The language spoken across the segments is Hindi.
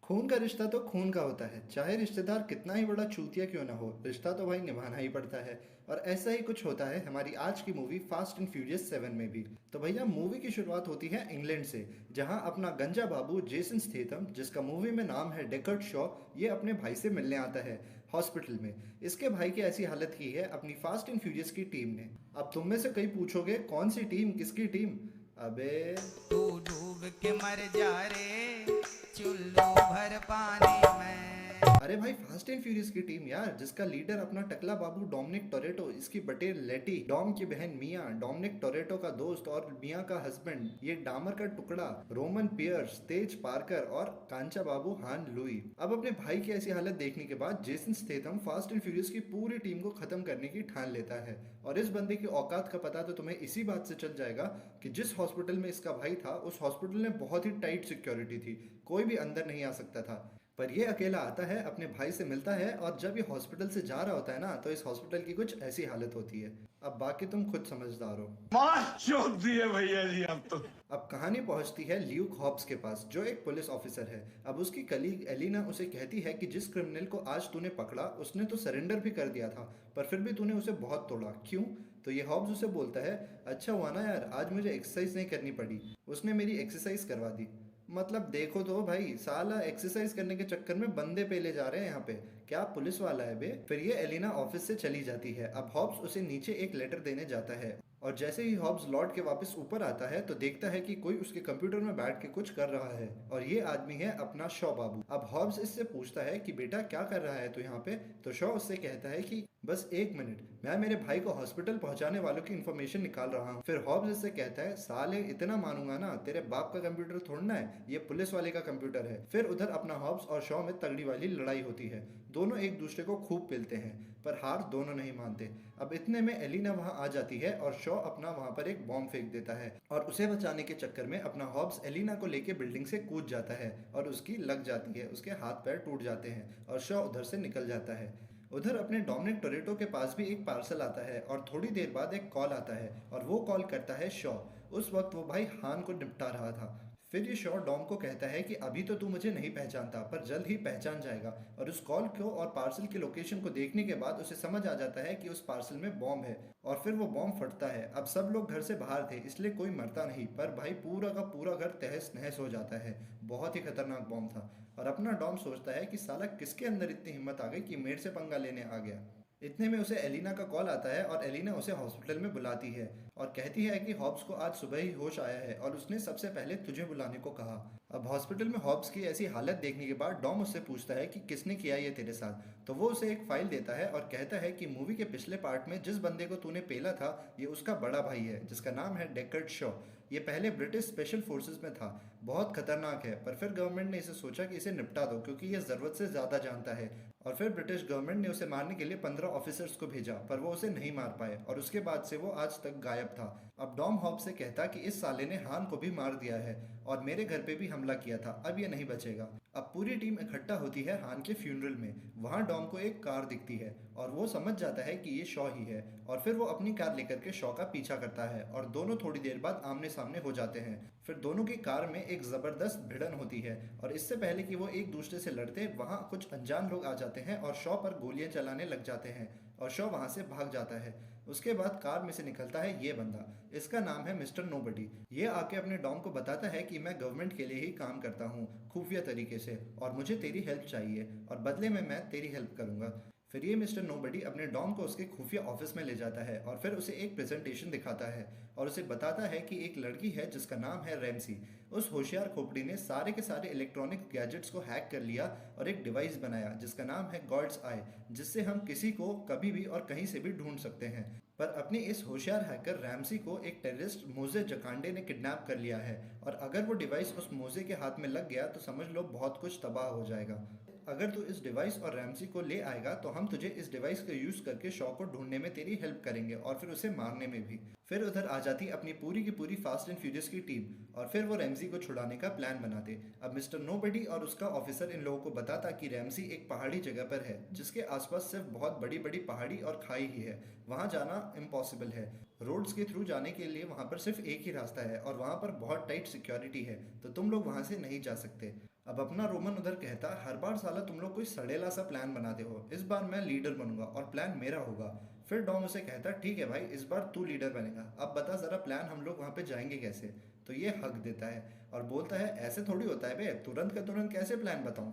खून का रिश्ता तो खून का होता है, चाहे रिश्तेदार कितना ही बड़ा चूतिया क्यों ना हो, रिश्ता तो भाई निभाना ही पड़ता है। और ऐसा ही कुछ होता है हमारी आज की मूवी फास्ट एंड फ्यूरियस 7 में भी। तो भैया मूवी की शुरुआत होती है इंग्लैंड से, जहां अपना गंजा बाबू जेसन स्टेथम, जिसका मूवी में नाम है डेकर्ड शॉ, ये अपने भाई से मिलने आता है हॉस्पिटल में। इसके भाई की ऐसी हालत की है अपनी फास्ट एंड फ्यूरियस की टीम ने। अब तुम में से कई पूछोगे कौन सी टीम, किसकी टीम? अबे तू डूब के मर जा रे चुल्लू भर पानी में। अरे भाई, फास्ट एंड फ्यूरियस की टीम यार, जिसका लीडर अपना टकला बाबू डोमिनिक टोरेटो, इसकी बटेर लेटी, डॉम की बहन मिया, डोमिनिक टोरेटो का दोस्त और मिया का हस्बैंड, ये डामर का टुकड़ा रोमन पियर्स, तेज पार्कर और कांचा बाबू हान लुई। अब अपने भाई की ऐसी हालत देखने के बाद Jason Statham fast and furious की पूरी टीम को खत्म करने की ठान लेता है। और इस बंदे की औकात का पता तो तुम्हें इसी बात से चल जाएगा कि जिस हॉस्पिटल में इसका भाई था, उस हॉस्पिटल में बहुत ही टाइट सिक्योरिटी थी, कोई भी अंदर नहीं आ सकता था। पर ये अकेला आता है, अपने भाई से मिलता है, और जब ये हॉस्पिटल से जा रहा होता है ना, तो इस हॉस्पिटल की कुछ ऐसी हालत होती है। अब बाकी तुम खुद समझदार हो। मार चोद दिए भैया जी अब तो। अब कहानी पहुंचती है ल्यूक हॉब्स के पास, जो एक पुलिस ऑफिसर है। अब उसकी कलीग एलिना उसे कहती है कि जिस क्रिमिनल को आज तूने पकड़ा, उसने तो सरेंडर भी कर दिया था, पर फिर भी तूने उसे बहुत तोड़ा, क्यों? तो ये हॉब्स उसे बोलता है, अच्छा हुआ ना यार, आज मुझे एक्सरसाइज नहीं करनी पड़ी, उसने मेरी एक्सरसाइज करवा दी। मतलब देखो तो भाई, साला एक्सरसाइज करने के चक्कर में बंदे पेले जा रहे हैं यहाँ पे। क्या पुलिस वाला है बे। फिर ये एलिना ऑफिस से चली जाती है। अब हॉब्स उसे नीचे एक लेटर देने जाता है, और जैसे ही हॉब्स लौट के वापस ऊपर आता है, तो देखता है कि कोई उसके कंप्यूटर में बैठ के कुछ कर रहा है, और ये आदमी है अपना शॉ बाबू। अब हॉब्स इससे पूछता है कि बेटा क्या कर रहा है तू यहाँ पे? तो शॉ उससे कहता है कि बस एक मिनट, मैं मेरे भाई को हॉस्पिटल पहुंचाने वालों की इन्फॉर्मेशन निकाल रहा हूँ। फिर हॉब्स इससे कहता है, साले इतना मानूंगा ना, तेरे बाप का कंप्यूटर थोड़ना है, ये पुलिस वाले का कंप्यूटर है। फिर उधर अपना हॉब्स और शॉ में तगड़ी वाली लड़ाई होती है। दोनों एक दूसरे को खूब पिलते हैं, पर हार दोनों नहीं मानते। अब इतने में एलिना वहां आ जाती है, और शॉ अपना वहां पर एक बॉम्ब फेंक देता है, और उसे बचाने के चक्कर में अपना हॉब्स एलिना को लेके बिल्डिंग से कूद जाता है, और उसकी लग जाती है, उसके हाथ पैर टूट जाते हैं, और शॉ उधर से निकल जाता है। उधर अपने डोमिनिक टोरेटो के पास भी एक पार्सल आता है, और थोड़ी देर बाद एक कॉल आता है, और वो कॉल करता है शॉ। उस वक्त वो भाई हान को निपटा रहा था। फिर ये शॉ डॉम को कहता है कि अभी तो तू मुझे नहीं पहचानता, पर जल्द ही पहचान जाएगा। और उस कॉल को और पार्सल की लोकेशन को देखने के बाद उसे समझ आ जाता है कि उस पार्सल में बॉम्ब है, और फिर वो बॉम्ब फटता है। अब सब लोग घर से बाहर थे, इसलिए कोई मरता नहीं, पर भाई पूरा का पूरा घर तहस नहस हो जाता है। बहुत ही खतरनाक बॉम्ब था। और अपना डॉम सोचता है कि साला किसके अंदर इतनी हिम्मत आ गई कि मेरे से पंगा लेने आ गया। इतने में उसे एलिना का कॉल आता है, और एलिना उसे हॉस्पिटल में बुलाती है, और कहती है कि हॉब्स को आज सुबह ही होश आया है, और उसने सबसे पहले तुझे बुलाने को कहा। अब हॉस्पिटल में हॉब्स की ऐसी हालत देखने के बाद डॉम उससे पूछता है कि किसने किया ये तेरे साथ। तो वो उसे एक फाइल देता है, और कहता है कि मूवी के पिछले पार्ट में जिस बंदे को तूने पेला था, ये उसका बड़ा भाई है, जिसका नाम है डेकर्ड शॉ। ये पहले ब्रिटिश स्पेशल फोर्सेस में था, बहुत खतरनाक है, पर फिर गवर्नमेंट ने इसे सोचा कि इसे निपटा दो, क्योंकि ये ज़रूरत से ज़्यादा जानता है। और फिर ब्रिटिश गवर्नमेंट ने उसे मारने के लिए 15 ऑफिसर्स को भेजा, पर वो उसे नहीं मार पाए, और उसके बाद से वो आज तक गायब था। अब डॉम हॉब से कहता कि इस साले ने हान को भी मार दिया है, और मेरे घर पे भी हमला किया था, अब ये नहीं बचेगा। अब पूरी टीम इकट्ठा होती है हान के फ्यूनरल में। वहां डॉम को एक कार दिखती है, और वो समझ जाता है कि ये शॉ ही है, और फिर वो अपनी कार लेकर के शॉ का पीछा करता है, और दोनों थोड़ी देर बाद आमने सामने हो जाते हैं। फिर दोनों की कार में एक जबरदस्त भिड़न होती है, और इससे पहले कि वो एक दूसरे से लड़ते, वहां कुछ अनजान लोग आ जाते हैं और शॉ पर गोलियां चलाने लग जाते हैं, और शॉ वहां से भाग जाता है। उसके बाद कार में से निकलता है ये बंदा, इसका नाम है मिस्टर नोबडी। ये आके अपने डॉम को बताता है कि मैं गवर्नमेंट के लिए ही काम करता हूँ, खुफिया तरीके से, और मुझे तेरी हेल्प चाहिए, और बदले में मैं तेरी हेल्प करूंगा। फिर ये मिस्टर नोबडी अपने डॉम को उसके खुफिया ऑफिस में ले जाता है, और फिर उसे एक प्रेजेंटेशन दिखाता है, और उसे बताता है कि एक लड़की है जिसका नाम है रैमसी। उस होशियार खोपड़ी ने सारे के सारे इलेक्ट्रॉनिक गैजेट्स को हैक कर लिया, और एक डिवाइस बनाया जिसका नाम है गॉड्स आई, जिससे हम किसी को कभी भी और कहीं से भी ढूंढ सकते हैं। पर अपने इस होशियार हैकर रैमसी को एक टेररिस्ट मोजे जकांडे ने किडनैप कर लिया है, और अगर वो डिवाइस उस मोजे के हाथ में लग गया, तो समझ लो बहुत कुछ तबाह हो जाएगा। अगर तू इस डिवाइस और रैमसी को ले आएगा, तो हम तुझे इस डिवाइस का यूज करके शॉ को ढूंढने में तेरी हेल्प करेंगे, और फिर उसे मारने में भी। फिर उधर आ जाती अपनी पूरी की पूरी फास्ट एंड फ्यूरियस की टीम, और फिर वो रैमसी को छुड़ाने का प्लान बनाते। अब मिस्टर नोबडी और उसका ऑफिसर इन लोगों को बताता कि रैमसी एक पहाड़ी जगह पर है, जिसके आसपास सिर्फ बहुत बड़ी बड़ी पहाड़ी और खाई ही है, वहां जाना इम्पॉसिबल है। रोड्स के थ्रू जाने के लिए वहां पर सिर्फ एक ही रास्ता है, और वहां पर बहुत टाइट सिक्योरिटी है, तो तुम लोग वहां से नहीं जा सकते। अब अपना रोमन उधर कहता, हर बार साला तुम लोग कोई सड़ेला सा प्लान बनाते हो, इस बार मैं लीडर बनूंगा और प्लान मेरा होगा। फिर डॉम उसे कहता, ठीक है भाई, इस बार तू लीडर बनेगा, अब बता जरा प्लान हम लोग वहां पे जाएंगे कैसे। तो ये हक देता है और बोलता है, ऐसे थोड़ी होता है बे, तुरंत का तुरंत कैसे प्लान बताऊं,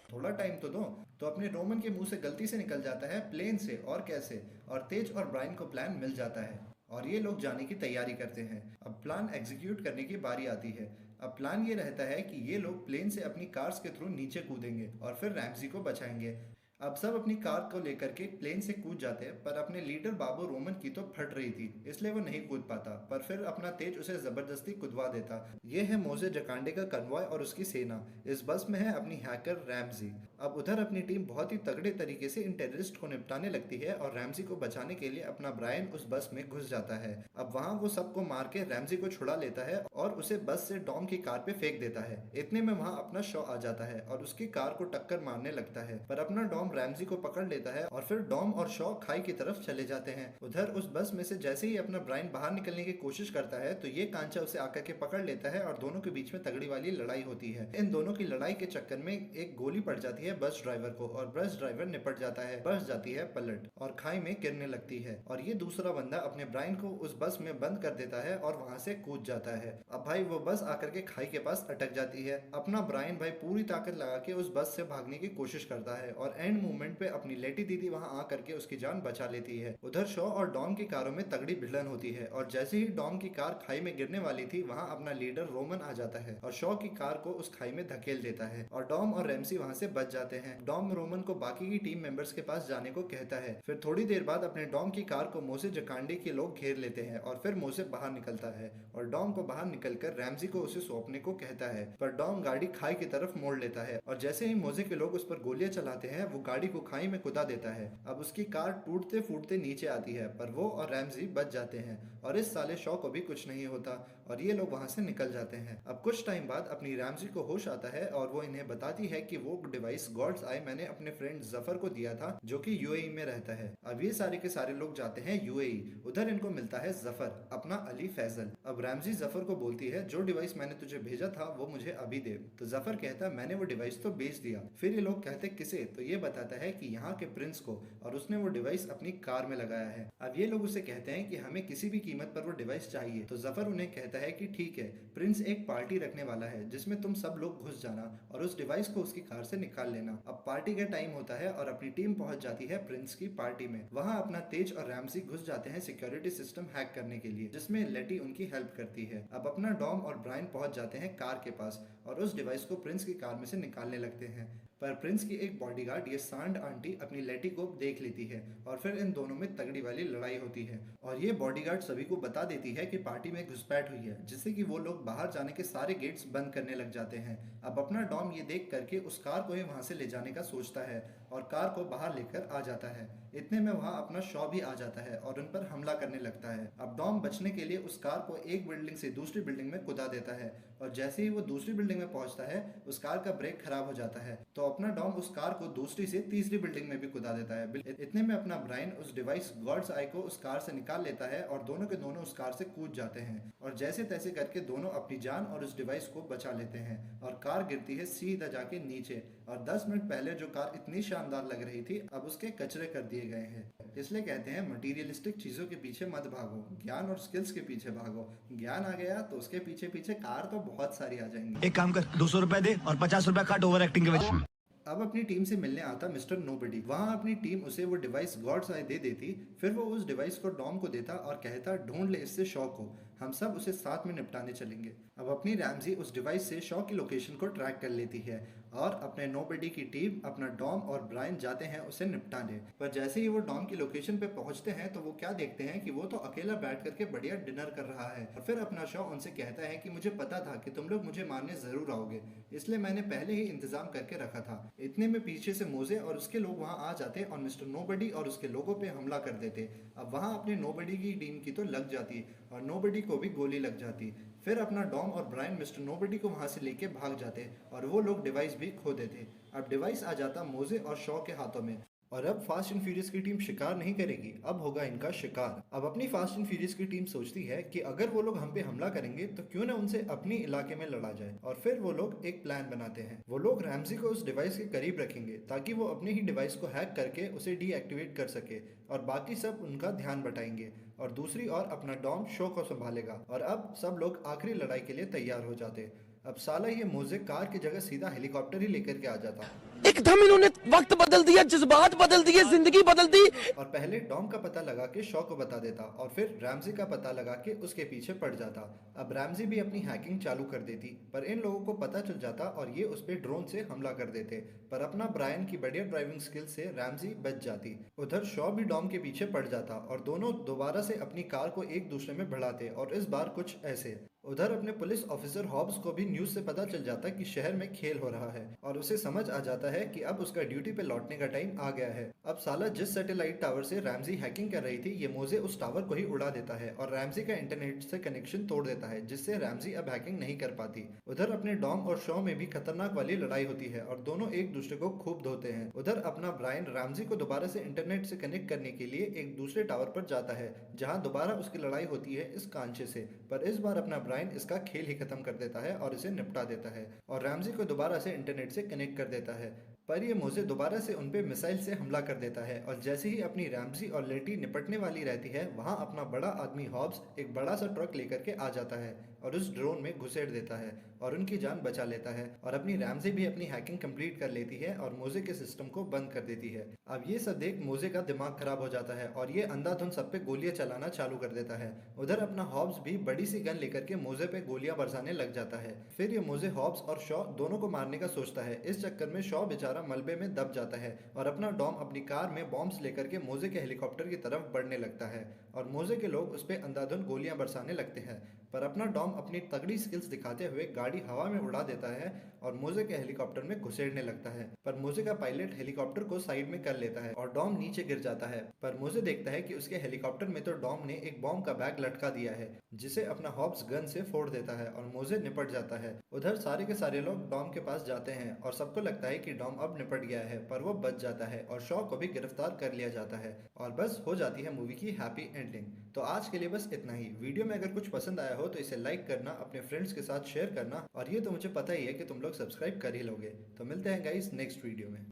थोड़ा टाइम तो दो। तो अपने रोमन के मुंह से गलती से निकल जाता है प्लेन से, और कैसे, और तेज और ब्रायन को प्लान मिल जाता है और ये लोग जाने की तैयारी करते हैं। अब प्लान एग्जीक्यूट करने की बारी आती है। अब प्लान ये रहता है कि ये लोग प्लेन से अपनी कार्स के थ्रू नीचे कूदेंगे और फिर रैमजी को बचाएंगे। अब सब अपनी कार को लेकर के प्लेन से कूद जाते हैं, पर अपने लीडर बाबू रोमन की तो फट रही थी, इसलिए वो नहीं कूद पाता, पर फिर अपना तेज उसे जबरदस्ती कूदवा देता। ये है मोजे जकांडे का कन्वॉय और उसकी सेना। इस बस में है अपनी हैकर रैमजी। अब उधर अपनी टीम बहुत ही तगड़े तरीके से इन टेररिस्ट को निपटाने लगती है और रैमजी को बचाने के लिए अपना ब्रायन उस बस में घुस जाता है। अब वहां वो सबको मार के रैमजी को छुड़ा लेता है और उसे बस से डॉम की कार पे फेंक देता है। इतने में वहां अपना शॉ आ जाता है और उसकी कार को टक्कर मारने लगता है, पर अपना डॉम रैमजी को पकड़ लेता है और फिर डॉम और शॉ खाई की तरफ चले जाते हैं। उधर उस बस में से जैसे ही अपना ब्रायन बाहर निकलने की कोशिश करता है तो ये कांचा उसे आकर के पकड़ लेता है और दोनों के बीच में तगड़ी वाली लड़ाई होती है। इन दोनों की लड़ाई के चक्कर में एक गोली पड़ जाती है बस ड्राइवर को और बस ड्राइवर निपट जाता है, बस जाती है पलट और खाई में गिरने लगती है और ये दूसरा बंदा अपने ब्रायन को उस बस में बंद कर देता है और वहां से कूद जाता है। अब भाई वो बस आकर के खाई के पास अटक जाती है। अपना ब्रायन भाई पूरी ताकत लगा के उस बस से भागने की कोशिश करता है और एंड मूवमेंट पे अपनी लेटी दीदी वहां आकर के उसकी जान बचा लेती है। उधर शॉ और डॉम की कारों में तगड़ी भिड़न होती है और जैसे ही डॉम की कार खाई में गिरने वाली थी वहां अपना लीडर रोमन आ जाता है और शॉ की कार को उस खाई में धकेल देता है और डॉम और रैमसी वहां से बच जाते हैं। डॉम रोमन को बाकी की टीम मेंबर्स के पास जाने को कहता है। फिर थोड़ी देर बाद अपने डॉम की कार को मोसे जकांडे के लोग घेर लेते हैं और फिर मोसे बाहर निकलता है और डॉम को बाहर निकलकर रैमसी को उसे सौंपने को कहता है, पर डॉम गाड़ी खाई की तरफ मोड़ लेता है और जैसे ही मोजे के लोग उस पर गोलियां चलाते हैं वो गाड़ी को खाई में कुदा देता है। अब उसकी कार टूटते फूटते नीचे आती है, पर वो और रैमजी बच जाते हैं और इस साले शॉ को भी कुछ नहीं होता और ये लोग वहां से निकल जाते हैं। अब कुछ टाइम बाद अपनी रैमजी को होश आता है और वो इन्हें बताती है कि वो डिवाइस गॉड्स आई मैंने अपने फ्रेंड जफर को दिया था जो कि यूएई में रहता है। अब ये सारे के सारे लोग जाते हैं यूएई। उधर इनको मिलता है जफर, अपना अली फैजल। अब रैमजी जफर को बोलती है, जो डिवाइस मैंने तुझे भेजा था वो मुझे अभी दे। तो जफर कहता है, मैंने वो डिवाइस तो बेच दिया। फिर ये लोग कहते किसे, तो ये बताता है कि यहाँ के प्रिंस को, और उसने वो डिवाइस अपनी कार में लगाया है। अब ये लोग उसे कहते हैं कि हमें किसी भी कीमत पर वो डिवाइस चाहिए। तो जफर उन्हें कहता है कि ठीक है, प्रिंस एक पार्टी रखने वाला है जिसमें तुम सब लोग घुस जाना और उस डिवाइस को उसकी कार से निकाल लेना। अब पार्टी का टाइम होता है और अपनी टीम पहुंच जाती है प्रिंस की पार्टी में। वहां अपना तेज और रैमसी घुस जाते हैं सिक्योरिटी सिस्टम हैक करने के लिए, जिसमें लेटी उनकी हेल्प करती है। अब अपना डॉम और ब्रायन पहुंच जाते हैं कार के पास और उस डिवाइस को प्रिंस की कार में से निकालने लगते हैं, पर प्रिंस की एक बॉडीगार्ड ये सांड आंटी अपनी लेटी को देख लेती है और फिर इन दोनों में तगड़ी वाली लड़ाई होती है और ये बॉडीगार्ड सभी को बता देती है कि पार्टी में घुसपैठ हुई है, जिससे कि वो लोग बाहर जाने के सारे गेट्स बंद करने लग जाते हैं। अब अपना डॉम ये देख करके उस कार को ही वहां से ले जाने का सोचता है और कार को बाहर लेकर आ जाता है। इतने में वहां अपना शॉ भी आ जाता है और उन पर हमला करने लगता है। अब डॉम बचने के लिए उस कार को एक बिल्डिंग से दूसरी बिल्डिंग में कुदा देता है और जैसे ही वो दूसरी बिल्डिंग में पहुंचता है उस कार का ब्रेक खराब हो जाता है, तो अपना डॉम उस कार को दूसरी से तीसरी बिल्डिंग में भी कुदा देता है। इतने में अपना ब्रायन उस डिवाइस गॉड्स आई को उस कार से निकाल लेता है और दोनों के दोनों उस कार से कूद जाते हैं और जैसे तैसे करके दोनों अपनी जान और उस डिवाइस को बचा लेते हैं और कार गिरती है सीधा जाके नीचे और 10 मिनट पहले जो कार इतनी शानदार लग रही थी अब उसके कचरे कर दिए गए हैं। इसलिए कहते हैं मटीरियलिस्टिक चीजों के पीछे मत भागो, ज्ञान और स्किल्स के पीछे भागो। ज्ञान आ गया तो उसके पीछे पीछे कार तो बहुत सारी आ जाएंगी। एक काम कर, 200 रुपए दे और 50 रुपए काट ओवर एक्टिंग के वजह। अब अपनी टीम से मिलने आता मिस्टर नोबडी। वहां अपनी टीम उसे वो डिवाइस गॉड्स आई दे देती। फिर वो उस डिवाइस को डॉम को देता और कहता, ढूंढ ले इससे शॉ को, हम सब उसे साथ में निपटाने चलेंगे। अब अपनी रैमजी उस डिवाइस से शॉ की लोकेशन को ट्रैक कर लेती है और अपने नोबडी की टीम अपना डॉम और ब्रायन जाते हैं उसे निपटाने। पर जैसे ही वो डॉम की लोकेशन पे पहुंचते हैं तो वो क्या देखते हैं कि वो तो अकेला बैठ करके बढ़िया डिनर कर रहा है और फिर अपना शॉ उनसे कहता है कि मुझे पता था कि तुम लोग मुझे मारने जरूर आओगे, इसलिए मैंने पहले ही इंतजाम करके रखा था। इतने में पीछे से मोजे और उसके लोग वहां आ जाते और मिस्टर नोबडी और उसके लोगों पे हमला कर देते। अब वहां अपने नोबडी की टीम की तो लग जाती और नोबडी को भी गोली लग जाती। फिर अपना डॉम और ब्रायन मिस्टर नोबडी को वहां से लेके भाग जाते और वो लोग डिवाइस भी खो देते। अब डिवाइस आ जाता मोजे और शॉ के हाथों में और अब फास्ट एंड फ्यूरियस की टीम शिकार नहीं करेगी, अब होगा इनका शिकार। अब अपनी फास्ट एंड फ्यूरियस की टीम सोचती है कि अगर वो लोग हम पे हमला करेंगे तो क्यों ना उनसे अपनी इलाके में लड़ा जाए। और फिर वो लोग एक प्लान बनाते हैं। वो लोग रैमजी को उस डिवाइस के करीब रखेंगे ताकि वो अपने ही डिवाइस को हैक करके उसे डीएक्टिवेट कर सके और बाकी सब उनका ध्यान बटाएंगे और दूसरी ओर अपना डॉम शो को संभालेगा। और अब सब लोग आखिरी लड़ाई के लिए तैयार हो जाते। अब साला ये मोजे कार की जगह सीधा हेलीकॉप्टर ही लेकर के आ जाता एकदम इन्होंने वक्त बदल दिया, जज्बात बदल दिए, जिंदगी बदल दी। और पहले डॉम का पता लगा के शॉ को बता देता और फिर रैमजी का पता लगा के उसके पीछे पड़ जाता। अब रैमजी भी अपनी हैकिंग चालू कर देती, पर इन लोगों को पता चल जाता और ये उस पे ड्रोन से हमला कर देते। पर अपना ब्रायन की बढ़िया ड्राइविंग स्किल से रैमजी बच जाती। उधर शॉ भी डॉम के पीछे पड़ जाता और दोनों दोबारा से अपनी कार को एक दूसरे में भिड़ाते और इस बार कुछ ऐसे। उधर अपने पुलिस ऑफिसर हॉब्स को भी न्यूज से पता चल जाता कि शहर में खेल हो रहा है और उसे समझ आ जाता है कि अब उसका ड्यूटी पे लौटने का टाइम आ गया है। अब साला जिस सैटेलाइट टावर से रैमजी हैकिंग कर रही थी, ये मोजे उस टावर को ही उड़ा देता है और रैमजी का इंटरनेट से कनेक्शन तोड़ देता है, जिससे रैमजी अब हैकिंग नहीं कर पाती। उधर अपने डॉम और शॉ में भी खतरनाक वाली लड़ाई होती है और दोनों एक दूसरे को खूब धोते हैं। उधर अपना ब्रायन रैमजी को दोबारा से इंटरनेट से कनेक्ट करने के लिए एक दूसरे टावर पर जाता है, जहाँ दोबारा उसकी लड़ाई होती है इस कांचे से। पर इस बार अपना ब्रायन इसका खेल खत्म कर देता है और इसे निपटा देता है और रैमजी को दोबारा से इंटरनेट से कनेक्ट कर देता है। पर ये मोजे दोबारा से उनपे मिसाइल से हमला कर देता है और जैसे ही अपनी रैमजी और लेटी निपटने वाली रहती है, वहां अपना बड़ा आदमी हॉब्स एक बड़ा सा ट्रक लेकर के आ जाता है और उस ड्रोन में घुसेड़ देता है और उनकी जान बचा लेता है। और अपनी रैमजी भी अपनी हैकिंग कंप्लीट कर लेती है और मोजे के सिस्टम को बंद कर देती है। अब ये सब देख मोजे का दिमाग खराब हो जाता है और ये अंधाधुंध सब पे गोलियां चलाना चालू कर देता है। उधर अपना हॉब्स भी बड़ी सी गन लेकर के मोजे पे गोलियां बरसाने लग जाता है। फिर ये मोजे हॉब्स और शॉ दोनों को मारने का सोचता है। इस चक्कर में शॉ बेचारा मलबे में दब जाता है और अपना डॉम अपनी कार में बॉम्ब्स लेकर के मोजे के हेलीकॉप्टर की तरफ बढ़ने लगता है और मोजे के लोग उस पे अंधाधुंध गोलियां बरसाने लगते हैं। पर अपना डॉम अपनी तगड़ी स्किल्स दिखाते हुए गाड़ी हवा में उड़ा देता है और मोजे के हेलीकॉप्टर में घुसेड़ने लगता है। पर मोजे का पायलट हेलीकॉप्टर को साइड में कर लेता है और डॉम नीचे गिर जाता है। पर मोजे देखता है कि उसके हेलीकॉप्टर में तो डॉम ने एक बॉम्ब का बैग लटका दिया है, जिसे अपना हॉब्स गन से फोड़ देता है और मोजे निपट जाता है। उधर सारे के सारे लोग डॉम के पास जाते हैं और सबको लगता है कि डॉम अब निपट गया है, पर वो बच जाता है और शॉ को भी गिरफ्तार कर लिया जाता है और बस हो जाती है मूवी की हैप्पी एंडिंग। तो आज के लिए बस इतना ही। वीडियो में अगर कुछ पसंद आया हो तो इसे लाइक करना, अपने फ्रेंड्स के साथ शेयर करना और ये तो मुझे पता ही है कि तुम लोग सब्सक्राइब कर ही लोगे। तो मिलते हैं गाइस नेक्स्ट वीडियो में।